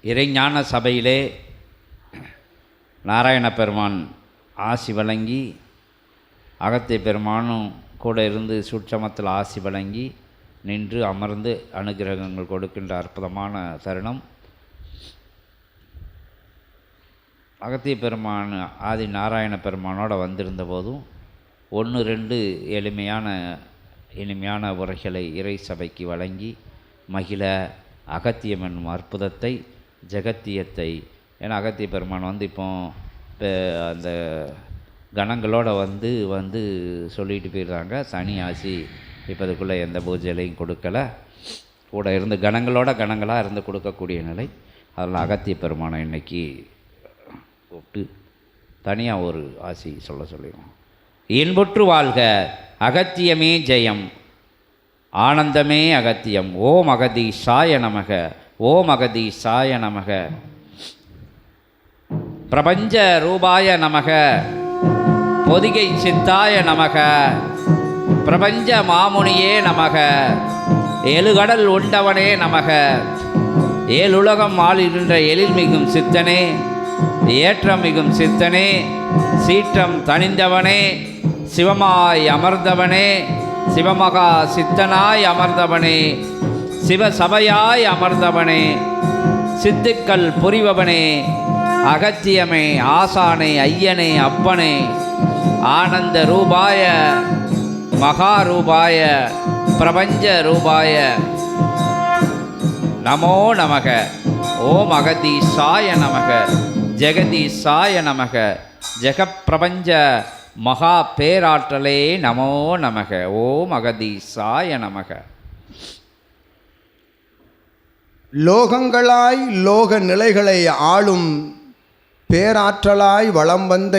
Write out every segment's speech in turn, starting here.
இறைஞான சபையிலே நாராயண பெருமான் ஆசி வழங்கி, அகத்திய பெருமானும் கூட இருந்து சூட்சமத்தில் ஆசி வழங்கி நின்று அமர்ந்து அனுகிரகங்கள் கொடுக்கின்ற அற்புதமான தருணம். அகத்திய பெருமான் ஆதி நாராயண பெருமானோட வந்திருந்த போதும் 1-2 இனிமையான உரைகளை இறை சபைக்கு வழங்கி மகிழ அகத்தியம் என்னும் அற்புதத்தை, ஜெகத்தியத்தை, ஏன்னா அகத்திய பெருமான் வந்து இப்போ அந்த கணங்களோட வந்து சொல்லிட்டு போயிடுறாங்க. சனி ஆசி இப்போ அதுக்குள்ளே எந்த பூஜையிலையும் கொடுக்கலை, கூட இருந்து கணங்களாக இருந்து கொடுக்கக்கூடிய நிலை. அதில் அகத்திய பெருமானை இன்னைக்கு கூப்பிட்டு தனியாக ஒரு ஆசி சொல்லிடுவோம். இன்புற்று வாழ்க, அகத்தியமே ஜெயம், ஆனந்தமே அகத்தியம். ஓம் அகதீஷாய நமக, ஓம் அகதீஷாய நமக. பிரபஞ்ச ரூபாய நமக, பொதிகை சித்தாய நமக, பிரபஞ்ச மாமுனியே நமக, ஏழுகடல் உண்டவனே நமக, ஏழுலகம் ஆளுகின்ற எழில்மிகும் சித்தனே, ஏற்றம் மிகும் சித்தனே, சீற்றம் தணிந்தவனே, சிவமாய் அமர்ந்தவனே, சிவமகா சித்தனாய் அமர்ந்தவனே, சிவசபையாய் அமர்ந்தவனே, சித்துக்கள் புரிபவனே, அகத்தியமே ஆசானே, ஐயனே, அப்பனே, ஆனந்த ரூபாய, மகாரூபாய, பிரபஞ்ச ரூபாய நமோ நமக. ஓம் அகதீஷாய நமக, ஜெகதீஷாய நமக, ஜெகப்பிரபஞ்ச மகா பேராற்றலே நமோ நமக. ஓம் அகதீஷாய நமக. லோகங்களாய் லோக நிலைகளை ஆளும் பேராற்றலாய் வலம் வந்த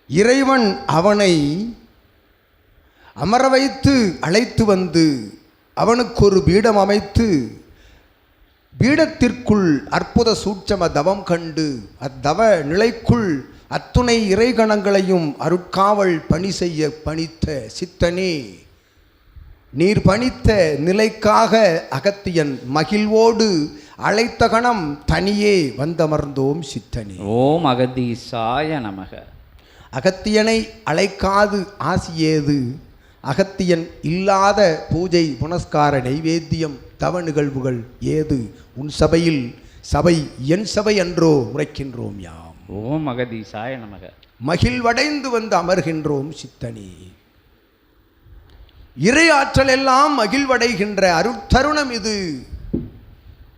இறைவன் அவனை அமர வைத்து அழைத்து வந்து அவனுக்கு ஒரு பீடம் அமைத்து, பீடத்திற்குள் அற்புத சூட்சம தவம் கண்டு அத்தவ நிலைக்குள் அத்துணை இறைகணங்களையும் அருட்காவல் பணி செய்ய பணித்த சித்தனே, நீர் பணித்த நிலைக்காக அகத்தியன் மகிழ்வோடு அழைத்த கணம் தனியே வந்தமர்ந்தோம் சித்தனே. ஓம் அகதீஷாய நமக. அகத்தியனை அழைக்காது ஆசியேது, அகத்தியன் இல்லாத பூஜை புனஸ்கார நைவேத்தியம் தவ நிகழ்வுகள் ஏது, உன் சபையில் சபை என் சபை என்றோ உரைக்கின்றோம் யாம். ஓம் அகதீஷாய நமக. மகிழ்வடைந்து வந்து அமர்கின்றோம் சித்தனே. இறை ஆற்றல் எல்லாம் மகிழ்வடைகின்ற அருட்தருணம் இது,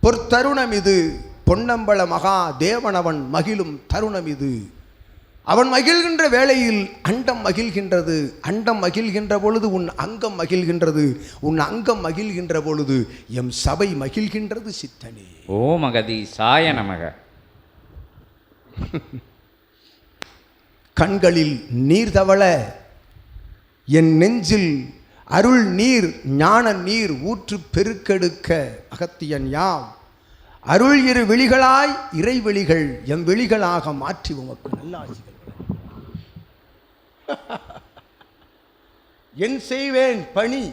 பொற்தருணம் இது. பொன்னம்பல மகா தேவனவன் மகிழும் தருணம் இது. அவன் மகிழ்கின்ற வேளையில் அண்டம் மகிழ்கின்றது, அண்டம் மகிழ்கின்ற பொழுது உன் அங்கம் மகிழ்கின்றது, உன் அங்கம் மகிழ்கின்ற பொழுது எம் சபை மகிழ்கின்றது சித்தனே. ஓம் அகதீஷாய நமக. கண்களில் நீர் தவள என் நெஞ்சில் அருள் நீர் ஞான நீர் ஊற்று பெருக்கெடுக்க அகத்தியன் யாம். அருள் இரு விழிகளாய் இறை விழிகள் எம் விழிகளாக மாற்றி உமக்கு நல்லாசிகள். என் செய்வேன் பணி,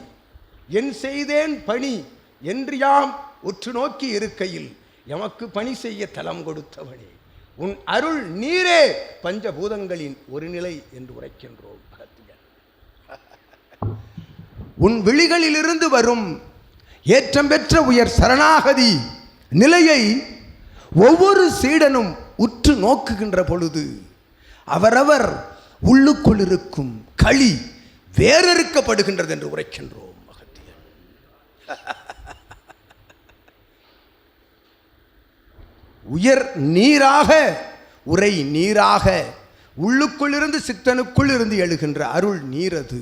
என் செய்தேன் பணி என்று யாம் உற்று நோக்கி இருக்கையில் எமக்கு பணி செய்ய தலம் கொடுத்தவனே, உன் அருள் நீரே பஞ்சபூதங்களின் ஒரு நிலை என்று உரைக்கின்றோம். உன் விழிகளிலிருந்து வரும் ஏற்றம் பெற்ற உயர் சரணாகதி நிலையை ஒவ்வொரு சீடனும் உற்று நோக்குகின்ற பொழுது அவரவர் உள்ளுக்குள் இருக்கும் களி வேறறுக்கப்படுகின்றது என்று உரைக்கின்றோம். உயர் நீராக உரை நீராக உள்ளுக்குள்ளிருந்து சித்தனுக்குள் இருந்து எழுகின்ற அருள் நீரது.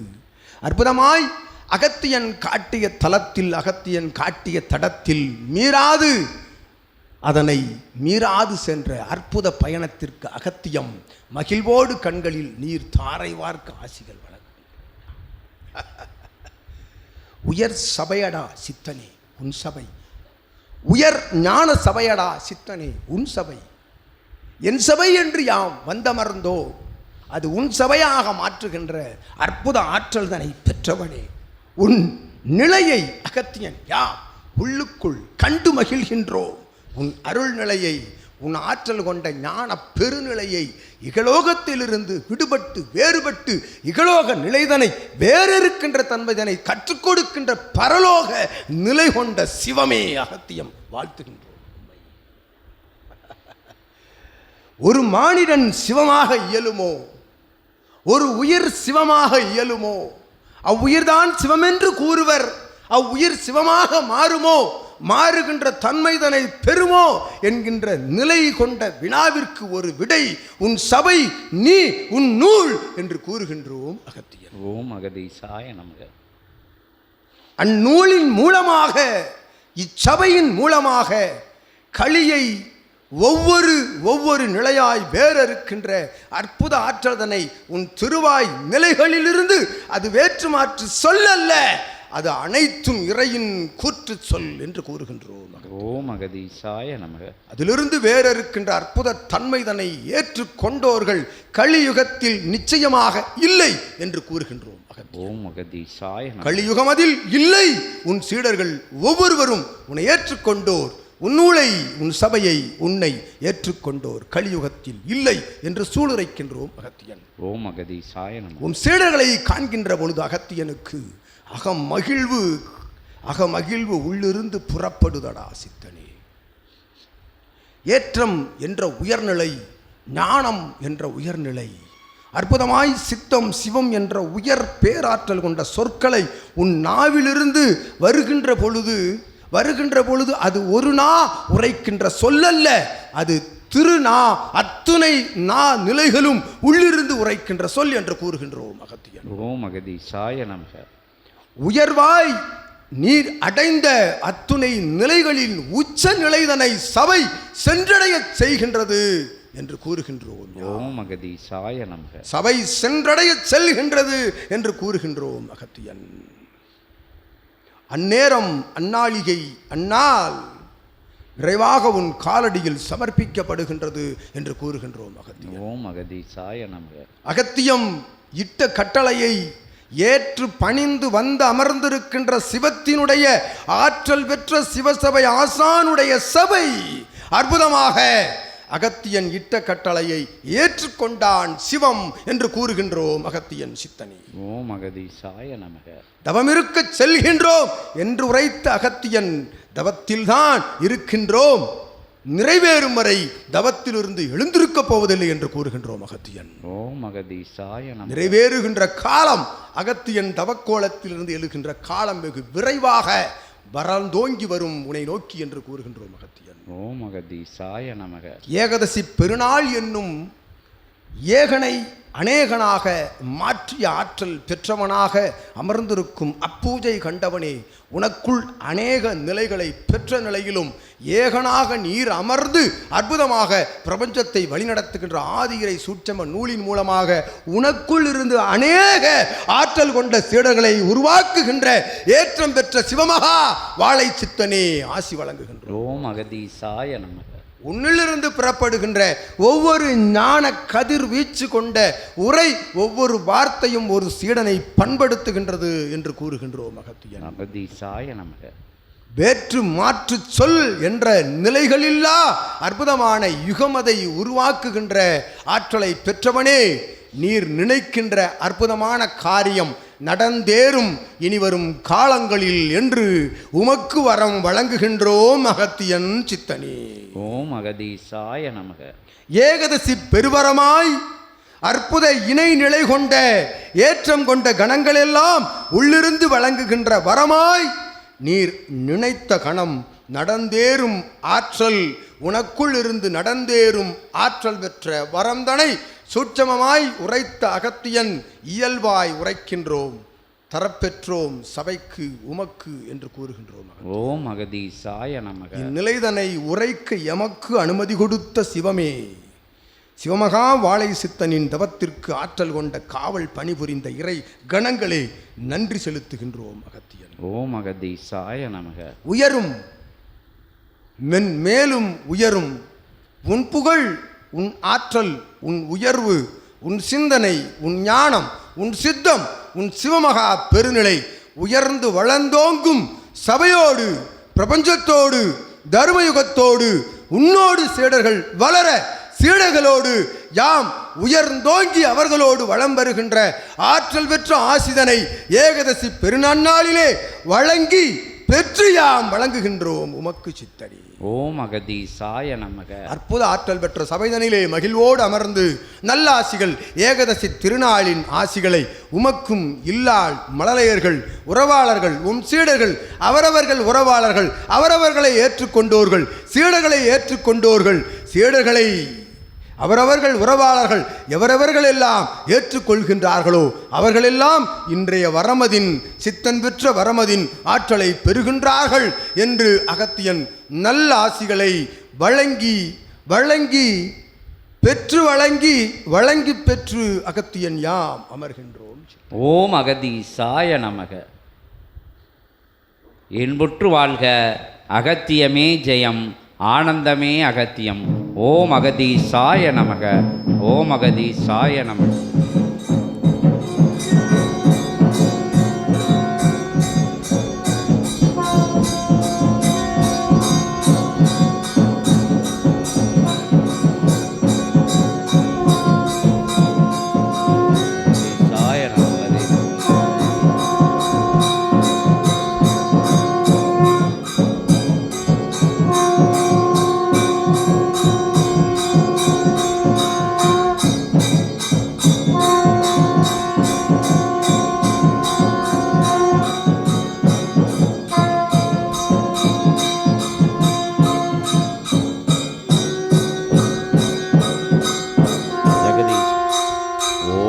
அற்புதமாய் அகத்தியன் காட்டிய தலத்தில், அகத்தியன் காட்டிய தடத்தில் மீறாது, அதனை மீறாது சென்ற அற்புத பயணத்திற்கு அகத்தியம் மகிழ்வோடு கண்களில் நீர் தாரை வார்க்க ஆசிகள் வழங்கும். உயர் சபையடா சித்தனே உன் சபை, உயர் ஞான சபையடா சித்தனே உன் சபை. என் சபை என்று யாம் வந்தமர்ந்தோ அது உன் சபையாக மாற்றுகின்ற அற்புத ஆற்றல் தனை பெற்றவனே, உன் நிலையை அகத்தியன் யாம் உள்ளுக்குள் கண்டு மகிழ்கின்றோம். உன் அருள் நிலையை, உன் ஆற்றல் கொண்ட ஞான பெருநிலையை, இகலோகத்திலிருந்து விடுபட்டு வேறுபட்டு இகலோக நிலைதனை வேறிருக்கின்ற தன்மைதனை கற்றுக் கொடுக்கின்ற பரலோக நிலை கொண்ட சிவமே அகத்தியம் வாழ்த்துகின்றோம். ஒரு மானிடன் சிவமாக இயலுமோ? ஒரு உயிர் சிவமாக இயலுமோ? அவ்வுயிர்தான் சிவமென்று கூறுவர். அவ்வுயிர் சிவமாக மாறுமோ? மாறுகின்ற தன்மைதனை பெறுமோ என்கின்ற நிலை கொண்ட வினாவிற்கு ஒரு விடை உன் சபை, நீ, உன் நூல் என்று கூறுகின்றோம் அகத்தியர். ஓம் அகதீசாய நமக. அந்நூலின் மூலமாக, இச்சபையின் மூலமாக கலியை ஒவ்வொரு நிலையாய் வேறிருக்கின்ற அற்புத ஆற்றதனை உன் திருவாய் நிலைகளிலிருந்து அது வேற்று மாற்று சொல்லல்ல, அது அனைத்தும் இறையின் கூற்று சொல் என்று கூறுகின்றோம். ஓம் அகதீசாய நமக. அதிலிருந்து வேறிருக்கின்ற அற்புத தன்மைதனை ஏற்றுக்கொண்டோர்கள் கலியுகத்தில் நிச்சயமாக இல்லை என்று கூறுகின்றோம். ஓம் அகதீசாய நமக. கலியுகம் அதில் இல்லை. உன் சீடர்கள் ஒவ்வொருவரும் உன்னை ஏற்றுக்கொண்டோர், உன் நூலை, உன் சபையை, உன்னை ஏற்றுக்கொண்டோர் கலியுகத்தில் இல்லை என்று சூளுரைக்கின்றோம் அகத்தியன். ஓம் அகதீசாய நமக. உன் சீடர்களை காண்கின்ற பொழுது அகத்தியனுக்கு அகமகிழ்வு உள்ளிருந்து புறப்படுதடா சித்தனே. ஏற்றம் என்ற உயர்நிலை, ஞானம் என்ற உயர்நிலை, அற்புதமாய் சித்தம் சிவம் என்ற உயர் பேராற்றல் கொண்ட சொற்களை உன் நாவிலிருந்து வருகின்ற பொழுது அது ஒரு நா உரைக்கின்ற சொல்லல்ல, அது திருநா, அத்துணை நா நிலைகளும் உள்ளிருந்து உரைக்கின்ற சொல் என்று கூறுகின்றோம் அகத்தியன். ஓம் அகதீசாய நமக. உயர்வாய் நீர் அடைந்த அத்துணை நிலைகளின் உச்ச நிலைதனை சபை சென்றடைய செய்கின்றது என்று கூறுகின்றோம். ஓம் அகதீசாய நமக. சபை சென்றடைய செல்கின்றது என்று கூறுகின்றோம் அகத்தியன். அந்நேரம், அந்நாளிகை, அந்நாள் விரைவாக உன் காலடியில் சமர்ப்பிக்கப்படுகின்றது என்று கூறுகின்றோம் அகத்தியம். ஓம் அகதீசாய நமக. அகத்தியம் இட்ட கட்டளையை ஏற்று பணிந்து வந்து அமர்ந்திருக்கின்ற சிவத்தினுடைய ஆற்றல் பெற்ற சிவசபை ஆசானுடைய சபை அற்புதமாக அகத்தியன் இட்ட கட்டளையை ஏற்றுக்கொண்டான் சிவம் என்று கூறுகின்றோம் அகத்தியன் சித்தனி. ஓம் அகதீசாய நமக. தவமிருக்க செல்கின்றோம் என்று உரைத்த அகத்தியன் தவத்தில்தான் இருக்கின்றோம், நிறைவேறும் வரை தவத்திலிருந்து எழுந்திருக்க போவதில்லை என்று கூறுகின்றோம் அகத்தியன். ஓம் அகதீசாய நமக. நிறைவேறுகின்ற காலம், அகத்தியன் தவக்கோலத்திலிருந்து எழுகின்ற காலம் வெகு விரைவாக வரந்தோங்கி வரும் உன்னை நோக்கி என்று கூறுகின்றோம் அகத்தியன். ஓம் அகதீசாய நமக. ஏகதசி பெருநாள் என்னும் ஏகனை அநேகனாக மாற்றிய ஆற்றல் பெற்றவனாக அமர்ந்திருக்கும் அப்பூஜை கண்டவனே, உனக்குள் அநேக நிலைகளை பெற்ற நிலையிலும் ஏகனாக நீர் அமர்ந்து அற்புதமாக பிரபஞ்சத்தை வழிநடத்துகின்ற ஆதியிரை சூட்சம நூலின் மூலமாக உனக்குள் இருந்து அநேக ஆற்றல் கொண்ட சீடர்களை உருவாக்குகின்ற ஏற்றம் பெற்ற சிவமகா வாழை சித்தனே ஆசி வழங்குகின்ற. ஓம் அகதீசாய நமக. உன்னிலிருந்து புறப்படுகின்ற ஒவ்வொரு ஞான கதிர் வீச்சு கொண்ட உரை, ஒவ்வொரு வார்த்தையும் ஒரு சீடனை பண்படுத்துகின்றது என்று கூறுகின்றோம் அகத்தியன். அகதீசாய நமக. வேற்று மாற்று சொல் என்ற நிலைகளில்லா அற்புதமான யுகமதை உருவாக்குகின்ற ஆற்றலை பெற்றவனே, நீர் நினைக்கின்ற அற்புதமான காரியம் நடந்தேறும் இனிவரும் காலங்களில் என்று உமக்கு வரம் வழங்குகின்றோம் அகத்தியன் சித்தனே. ஓம் அகதீசாய நமக. ஏகதசி பெருவரமாய் அற்புத இணை நிலை கொண்ட ஏற்றம் கொண்ட கணங்களெல்லாம் உள்ளிருந்து வழங்குகின்ற வரமாய் நீர் நினைத்த கணம் நடந்தேறும் ஆற்றல், உனக்குள் இருந்து நடந்தேறும் ஆற்றல் பெற்ற வரந்தனை சூட்சமமாய் உரைத்த அகத்தியன் இயல்பாய் உரைக்கின்றோம், தரப்பெற்றோம் சபைக்கு உமக்கு என்று கூறுகின்றோம். ஓம் அகதீசாய நமக. இந்நிலைதனை உரைக்க எமக்கு அனுமதி கொடுத்த சிவமே, சிவமகா வாழை சித்தனின் தவத்திற்கு ஆற்றல் கொண்ட காவல் பணிபுரிந்த இறை கணங்களே நன்றி செலுத்துகின்றோம் அகத்தியன். ஓம் அகதீசாய நமக. உயரும் மென்மேலும் உயரும் உன் புகழ், உன் ஆற்றல், உன் உயர்வு, உன் சிந்தனை, உன் ஞானம், உன் சித்தம், உன் சிவமகா பெருநிலை உயர்ந்து வளர்ந்தோங்கும் சபையோடு பிரபஞ்சத்தோடு தர்மயுகத்தோடு உன்னோடு சீடர்கள் வளர சீடர்களோடு யாம் உயர்ந்தோங்கி அவர்களோடு வளம் வருகின்ற ஆற்றல் பெற்ற ஆசிதனை ஏகதசி பெருநன்னாளிலே வழங்கி பெற்று யாம் வழங்குகின்றோம் உமக்கு சித்தடி. ஓம் அகதீசாய நமக. அற்புத ஆற்றல் பெற்ற சபைதனிலே மகிழ்வோடு அமர்ந்து நல்ல ஆசிகள் ஏகதசி திருநாளின் ஆசிகளை உமக்கும் இல்லாள் மழலையர்கள் உறவாளர்கள் சீடர்கள் அவரவர்கள் உறவாளர்கள் அவரவர்களை ஏற்றுக்கொண்டோர்கள் சீடர்களை ஏற்றுக்கொண்டோர்கள் சீடர்களை அவரவர்கள் உறவாளர்கள் எவரவர்கள் எல்லாம் ஏற்றுக்கொள்கின்றார்களோ அவர்களெல்லாம் இன்றைய வரமதின் சித்தன் பெற்ற வரமதின் ஆற்றலை பெறுகின்றார்கள் என்று அகத்தியன் நல்ல ஆசிகளை வழங்கி வழங்கி பெற்று வழங்கி வழங்கி பெற்று அகத்தியன் யாம் அமர்கின்றோம். ஓம் அகதீசாய நமக. இன்புற்று வாழ்க அகத்தியமே ஜெயம் ஆனந்தமே அகத்தியம். ஓம் அகதீசாய நமக. ஓம் அகதீசாய நமக.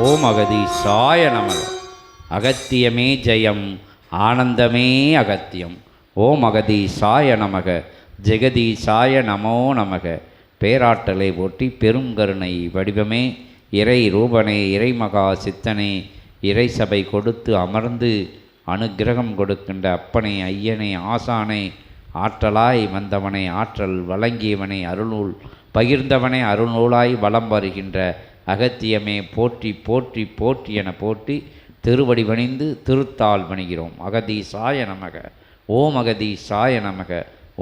ஓம் அகதீசாய நமக. அகத்தியமே ஜெயம் ஆனந்தமே அகத்தியம். ஓம் அகதீசாய நமக. ஜெகதீசாய நமோ நமக. பேராற்றலை போற்றி பெரும் கருணை வடிவமே இறை ரூபனே இறைமகா சித்தனே இறை சபை கொடுத்து அமர்ந்து அனுக்கிரகம் கொடுக்கின்ற அப்பனே ஐயனே ஆசானே ஆற்றலாய் வந்தவனை ஆற்றல் வழங்கியவனை அருள்நூல் பகிர்ந்தவனை அருள்நூலாய் வலம் வருகின்ற அகத்தியமே போற்றி போற்றி போற்றி என போற்றி திருவடி பணிந்து திருத்தால் பணிகிறோம். அகதீசாய நமக. ஓம் அகதீசாய நமக.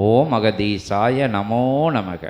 ஓம் அகதீசாய நமோ நமக.